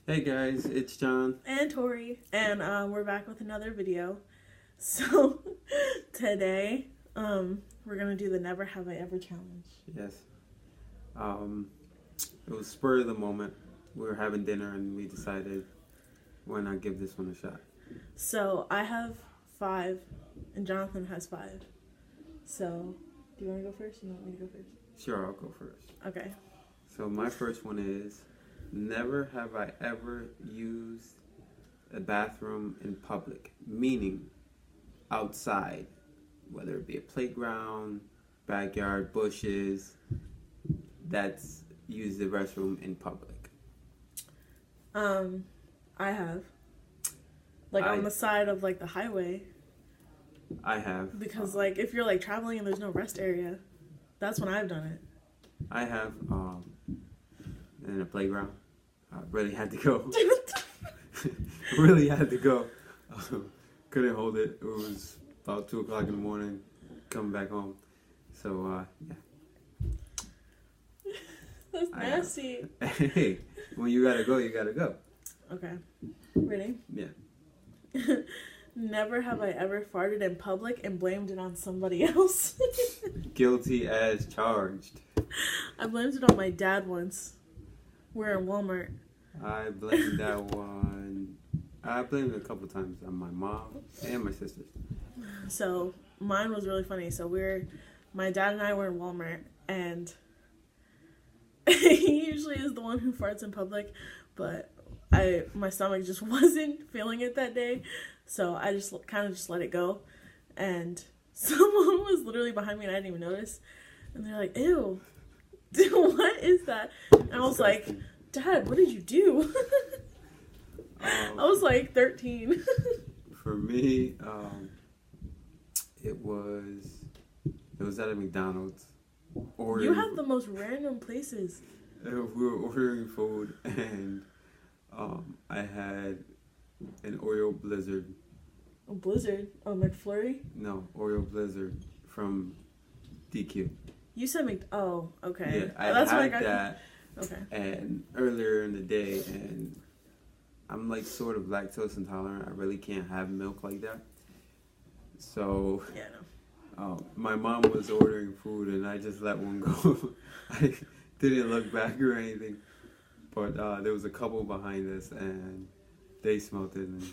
Hey guys, it's John. And Tori, and we're back with another video. So today, we're gonna do the Never Have I Ever challenge. Yes. It was spur of the moment. We were having dinner and we decided, why not give this one a shot? So I have 5, and Jonathan has 5. So, do you want to go first? Or you want me to go first? Sure, I'll go first. Okay. So my first one is, never have I ever used a bathroom in public, meaning outside, whether it be a playground, backyard, bushes, that's use the restroom in public. I have. Like on the side of like the highway. I have. Because like if you're like traveling and there's no rest area, that's when I've done it. I have in a playground. I really had to go. Really had to go. Couldn't hold it. It was about 2 o'clock in the morning. Coming back home. So yeah. That's nasty. Hey, when you gotta go, you gotta go. Okay. Ready? Yeah. Never have I ever farted in public and blamed it on somebody else. Guilty as charged. I blamed it on my dad once. We're in Walmart. I blamed that one. I blamed it a couple times on my mom and my sisters. So mine was really funny. So my dad and I were in Walmart, and he usually is the one who farts in public, but my stomach just wasn't feeling it that day, so I just kind of just let it go, and someone was literally behind me and I didn't even notice, and they're like, "Ew, what is that?" And I was like, "Dad, what did you do?" I was like 13. For me, it was at a McDonald's. You have the most random places. We were ordering food, and I had an Oreo Blizzard. A Blizzard? Oh, McFlurry? No, Oreo Blizzard from DQ. You said oh, okay. Yeah, That's had that. Okay. And earlier in the day, and I'm like sort of lactose intolerant. I really can't have milk like that. So yeah, no. My mom was ordering food, and I just let one go. I didn't look back or anything. But there was a couple behind us, and they smelled it, and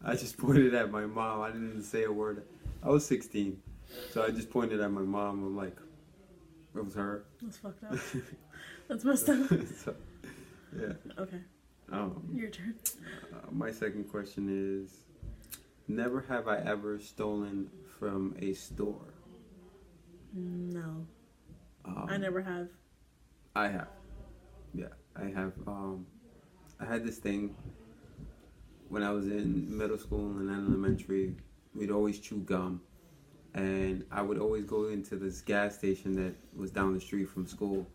I just pointed at my mom. I didn't even say a word. I was 16, so I just pointed at my mom. I'm like, it was her. That's fucked up. That's messed up. So, yeah. Okay. Your turn. My second question is, never have I ever stolen from a store. No. I never have. I have. Yeah, I have. I had this thing when I was in middle school and elementary. We'd always chew gum, and I would always go into this gas station that was down the street from school,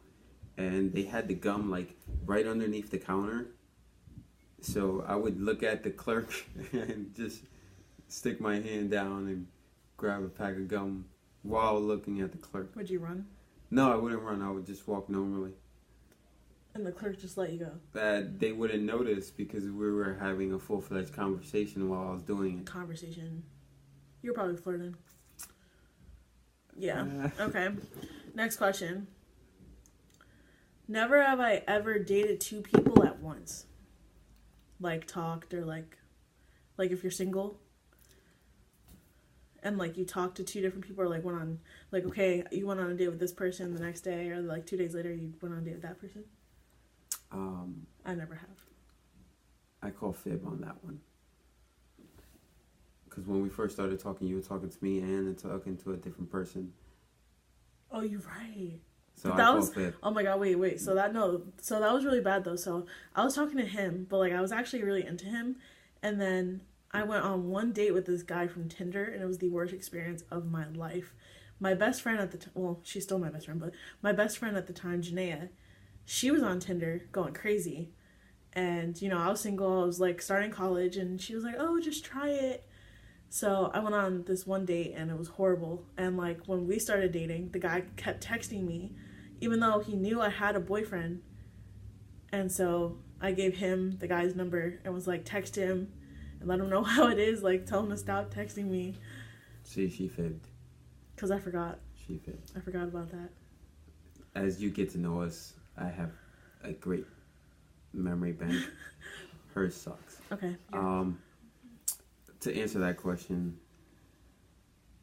and they had the gum like right underneath the counter. So I would look at the clerk and just stick my hand down and grab a pack of gum while looking at the clerk. Would you run? No, I wouldn't run. I would just walk normally. And the clerk just let you go? That they wouldn't notice because we were having a full-fledged conversation while I was doing it. Conversation. You were probably flirting. Yeah. Okay. Next question. Never have I ever dated 2 people at once. Like talked or like if you're single and like you talked to 2 different people or like went on like, okay, you went on a date with this person the next day or like 2 days later you went on a date with that person. I never have. I call fib on that one. Because when we first started talking, you were talking to me and talking to a different person. Oh, you're right. So that was fib. Oh my god, wait. So that was really bad though. So I was talking to him, but like I was actually really into him, and then I went on one date with this guy from Tinder, and it was the worst experience of my life. My best friend at the time, well, she's still my best friend, but my best friend at the time, Janaea, she was on Tinder going crazy. And, you know, I was single, I was like starting college, and she was like, oh, just try it. So I went on this one date and it was horrible. And like when we started dating, the guy kept texting me, even though he knew I had a boyfriend. And so I gave him the guy's number and was like, text him and let him know how it is. Like, tell him to stop texting me. See, she fibbed. Because I forgot. She fibbed. I forgot about that. As you get to know us, I have a great memory bank. Hers sucks. Okay. To answer that question,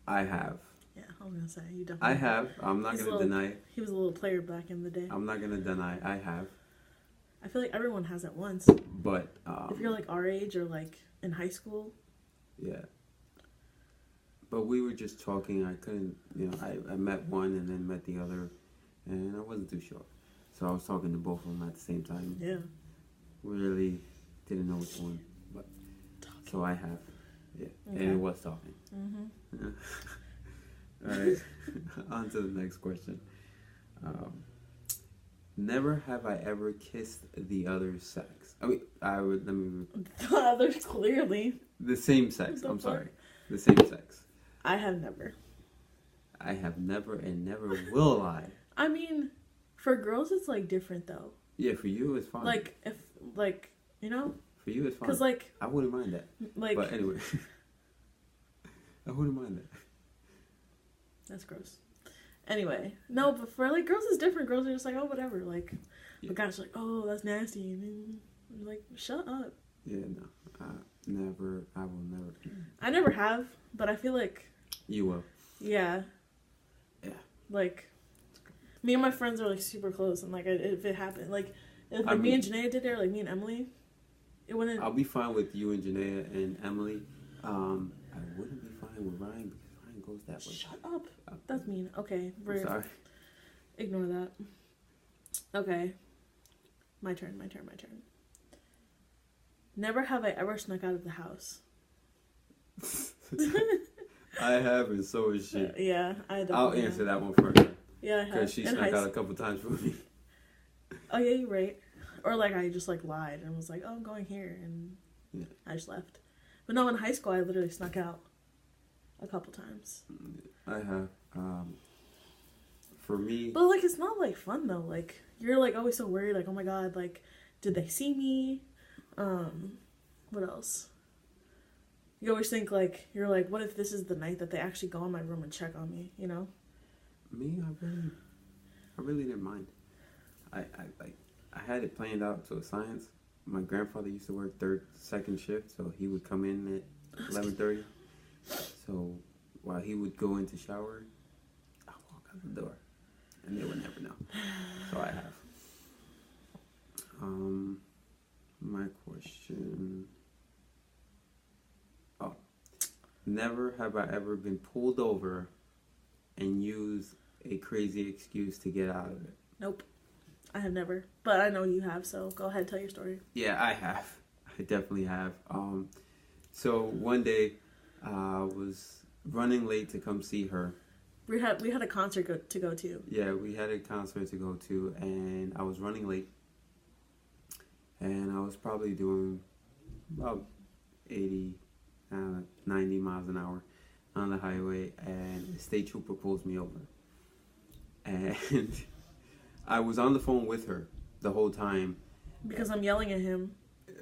I have. Yeah, I was gonna say you definitely. I have. I'm not gonna deny. He was a little player back in the day. I'm not gonna deny. I have. I feel like everyone has at once. But if you're like our age or like in high school. Yeah. But we were just talking. I couldn't. I met one and then met the other, and I wasn't too sure. So I was talking to both of them at the same time. Yeah. Really didn't know which one, but talking. So I have. Yeah, okay. And it was talking. Mm-hmm. All right, on to the next question. Never have I ever kissed the other's sex. Let me. The others, clearly. The same sex. I'm sorry. The same sex. I have never. I have never and never will I. I mean, for girls it's like different though. Yeah, for you it's fine. Like, if, like, you know? For you it's fine. Because, like... I wouldn't mind that. Like... But anyway. I wouldn't mind that. That's gross. Anyway. No, but for, like, girls it's different. Girls are just like, oh, whatever. Like, yeah. The guy's like, oh, that's nasty. And I'm like, shut up. Yeah, no. I will never. I never have, but I feel like... You will. Yeah. Yeah. Like, me and my friends are, like, super close. And, like, if it happened, like, if me and Janaea did it, or, like, me and Emily, it wouldn't... I'll be fine with you and Janaea and Emily. I wouldn't be fine with Ryan because Ryan goes that way. Shut up. That's mean. Okay. I'm sorry. Ignore that. Okay. My turn. Never have I ever snuck out of the house. I have, and so is she. Yeah, I don't. I'll answer that one first. Yeah, I have. Because she snuck out a couple times for me. Oh, yeah, you're right. Or, like, I just, like, lied and was like, oh, I'm going here, and yeah. I just left. But no, in high school, I literally snuck out a couple times. I have. For me... But, like, it's not, like, fun, though. Like, you're, like, always so worried, like, oh, my God, like, did they see me? What else? You always think, like, you're like, what if this is the night that they actually go in my room and check on me, you know? Me, I really didn't mind. I had it planned out to a science. My grandfather used to work second shift, so he would come in at 11:30. So while he would go into shower, I walk out the door, and they would never know. So I have. My question. Oh, never have I ever been pulled over and used a crazy excuse to get out of it. Nope. I have never, but I know you have, so go ahead, tell your story. Yeah, I have. I definitely have. So one day, I was running late to come see her. We had a concert to go to. Yeah, we had a concert to go to, and I was running late. And I was probably doing about 80, 90 miles an hour on the highway, and the state trooper pulls me over. And I was on the phone with her the whole time. Because I'm yelling at him.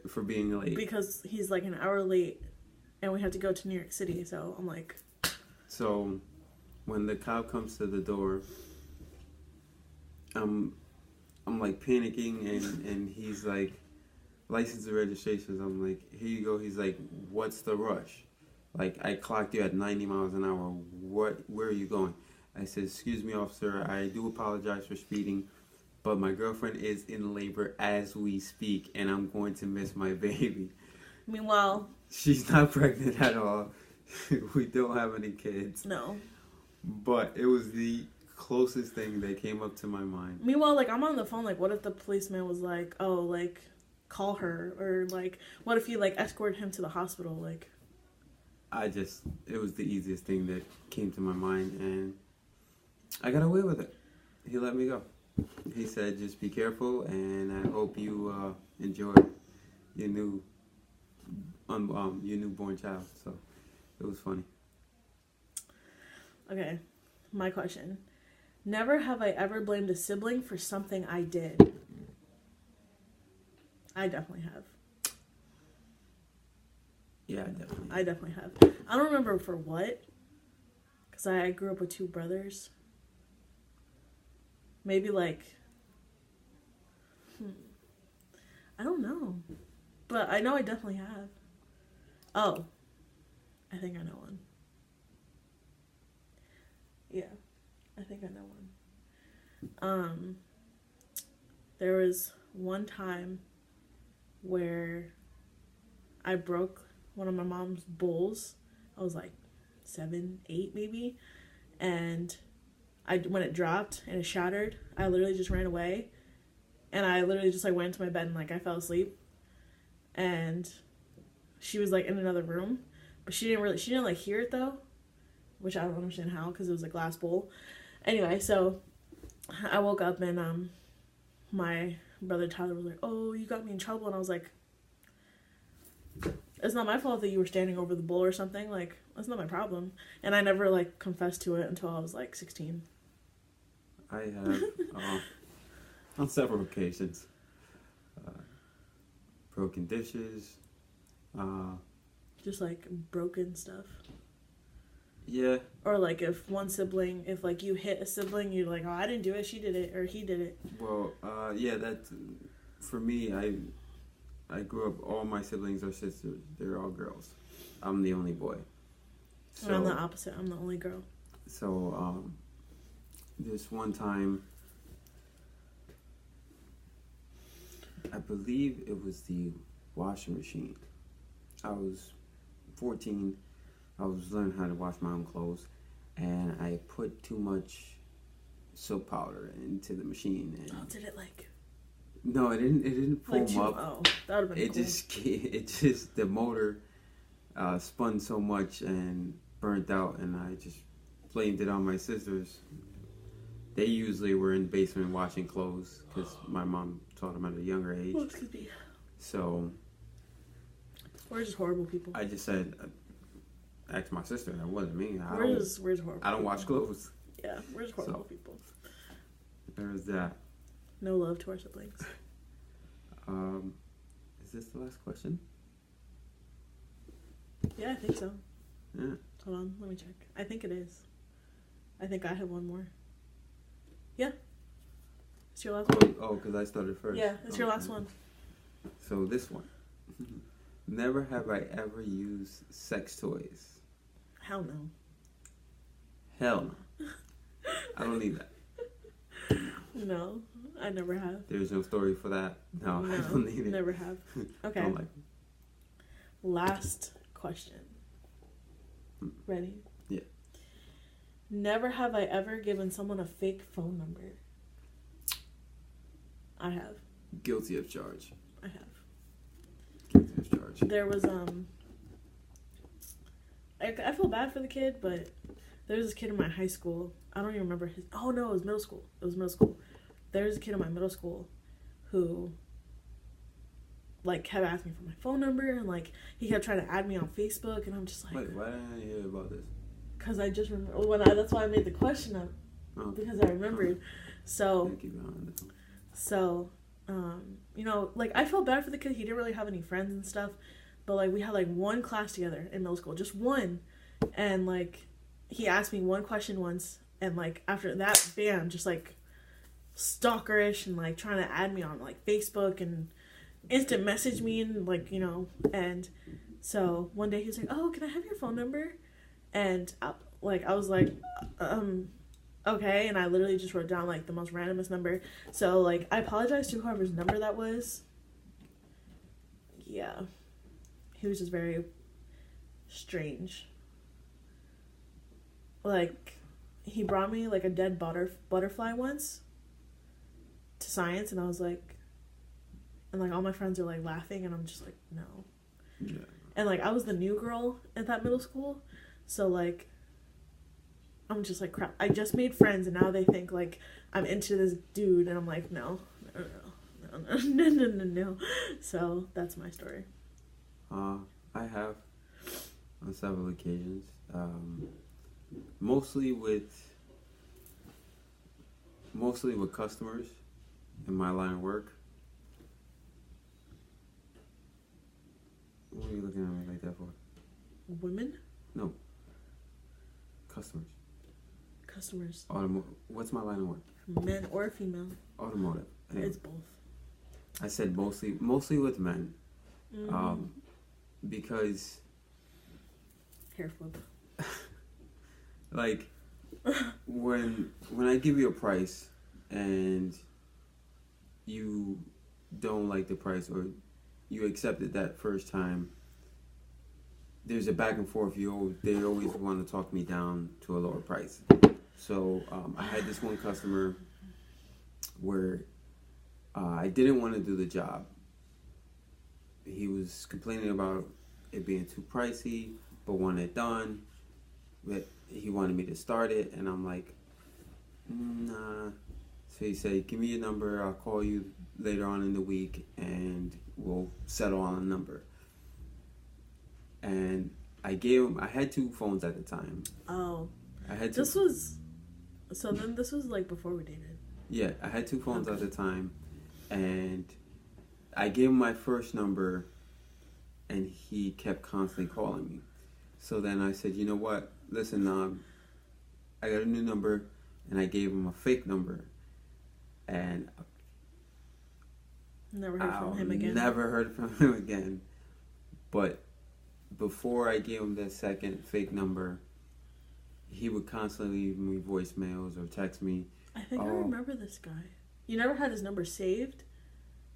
For being late. Because he's like an hour late, and we have to go to New York City, so I'm like... So, when the cop comes to the door, I'm like panicking, and he's like, license and registrations. I'm like, here you go. He's like, what's the rush? Like, I clocked you at 90 miles an hour. Where are you going? I said, excuse me, officer, I do apologize for speeding, but my girlfriend is in labor as we speak, and I'm going to miss my baby. Meanwhile... She's not pregnant at all. We don't have any kids. No. But it was the closest thing that came up to my mind. Meanwhile, like, I'm on the phone, like, what if the policeman was like, oh, like, call her? Or, like, what if you, like, escorted him to the hospital? Like... It was the easiest thing that came to my mind, and I got away with it. He let me go. He said, just be careful, and I hope you enjoy your newborn child. So it was funny. Okay, my question. Never have I ever blamed a sibling for something I did. I definitely have. Yeah, definitely. I definitely have. I don't remember for what. Because I grew up with two brothers. Maybe like... I don't know. But I know I definitely have. Oh. I think I know one. Yeah. I think I know one. There was one time where I broke one of my mom's bowls. I was like 7, 8 maybe. And when it dropped and it shattered, I literally just ran away. And I literally just like went into my bed and like I fell asleep. And she was like in another room. But she didn't like hear it though. Which I don't understand how, because it was a glass bowl. Anyway, so I woke up and my brother Tyler was like, "Oh, you got me in trouble." And I was like, "It's not my fault that you were standing over the bowl or something. Like, that's not my problem." And I never like confessed to it until I was like 16. I have on several occasions broken dishes. Just like broken stuff. Yeah. Or like if like you hit a sibling, you're like, "Oh, I didn't do it. She did it, or he did it." Well, yeah, that for me, I grew up. All my siblings are sisters. They're all girls. I'm the only boy. So, and I'm the opposite. I'm the only girl. So this one time, I believe it was the washing machine. I was 14. I was learning how to wash my own clothes, and I put too much soap powder into the machine. And did it like? No, it didn't foam like up. Oh, that would have been cool. It just the motor spun so much and burnt out, and I just blamed it on my sisters. They usually were in the basement washing clothes because my mom taught them at a younger age. Oh, excuse me. So we're just horrible people. I just said, asked my sister. That wasn't me. We're just horrible. I don't wash clothes. Yeah, we're just horrible people. There's that. No love to our siblings. Is this the last question? Yeah, I think so. Yeah. Hold on, let me check. I think it is. I think I have one more. Yeah. It's your last one. Oh, because I started first. Yeah, it's your last one. So this one. Never have I ever used sex toys. Hell no. Hell no. I don't need that. No, I never have. There's no story for that. No, I don't need it. Never have. Okay. Don't like it. Last question. Ready? Yeah. Never have I ever given someone a fake phone number. I have. Guilty of charge. I have. Guilty of charge. There was I feel bad for the kid, but there was this kid in my high school. I don't even remember his. Oh no, it was middle school. There was a kid in my middle school who like kept asking for my phone number, and like he kept trying to add me on Facebook, and I'm just like, wait, why didn't I hear about this? Because I just remember that's why I made the question up. Oh. Because I remembered. So you know, like I felt bad for the kid. He didn't really have any friends and stuff, but like we had like one class together in middle school, just one, and like he asked me one question once, and like after that, bam, just like stalkerish and like trying to add me on like Facebook and instant message me, and like, you know. And so one day he was like, "Oh, can I have your phone number?" And I was like, okay. And I literally just wrote down like the most randomest number. So like I apologize to whoever's number that was. Yeah, he was just very strange. Like he brought me like a dead butterfly once to science, and I was like, and like all my friends are like laughing, and I'm just like, no. Yeah. And like I was the new girl at that middle school, so like I'm just like, crap, I just made friends and now they think like I'm into this dude, and I'm like, no. So that's my story. I have on several occasions, mostly with customers in my line of work. What are you looking at me like that for? Women? No. Customers. Customers. What's my line of work? Men or female? Automotive. Anyway, It's both. I said mostly with men. Because Hair flip. like when I give you a price and you don't like the price or you accept it that first time, there's a back and forth. They always want to talk me down to a lower price. So I had this one customer where I didn't want to do the job. He was complaining about it being too pricey, but wanted it done. But he wanted me to start it, and I'm like, nah. So he said, give me your number, I'll call you later on in the week, and we'll settle on a number. And I had two phones at the time. Oh. I had This was like before we dated. Yeah, I had two phones at the time, and I gave him my first number, and he kept constantly calling me. So then I said, you know what? Listen, I got a new number, and I gave him a fake number, and Never heard from him again. Never heard from him again. But before I gave him that second fake number, he would constantly leave me voicemails or text me. I think I remember this guy. You never had his number saved,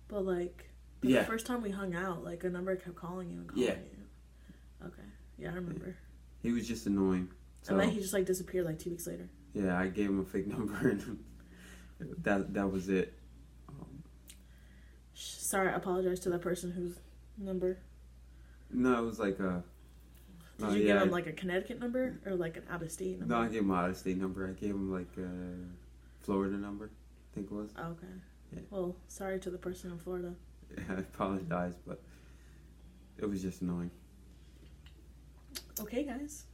but like the first time we hung out, like a number kept calling you and calling you. Okay, yeah, I remember. He was just annoying. So, and then he just like disappeared like 2 weeks later. Yeah, I gave him a fake number, and that was it. Sorry, I apologize to that person whose number. No, it was like a. Did you give him like a Connecticut number or like an out of state number? No, I gave him an out of state number. I gave him like a Florida number, I think it was. Oh, okay. Yeah. Well, sorry to the person in Florida. Yeah, I apologize, but it was just annoying. Okay, guys.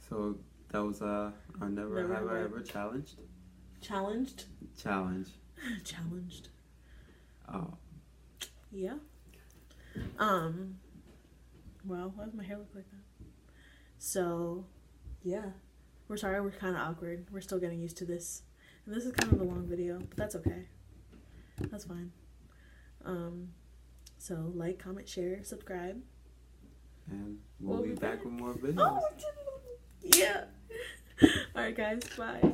So that was our Never Have I Ever challenged. Challenged. Challenge. Challenged. Oh. Yeah. Well, why does my hair look like that? So, yeah. We're sorry, we're kind of awkward. We're still getting used to this. And this is kind of a long video, but that's okay. That's fine. So, like, comment, share, subscribe. And we'll be back with more videos. Oh, yeah. Alright, guys. Bye.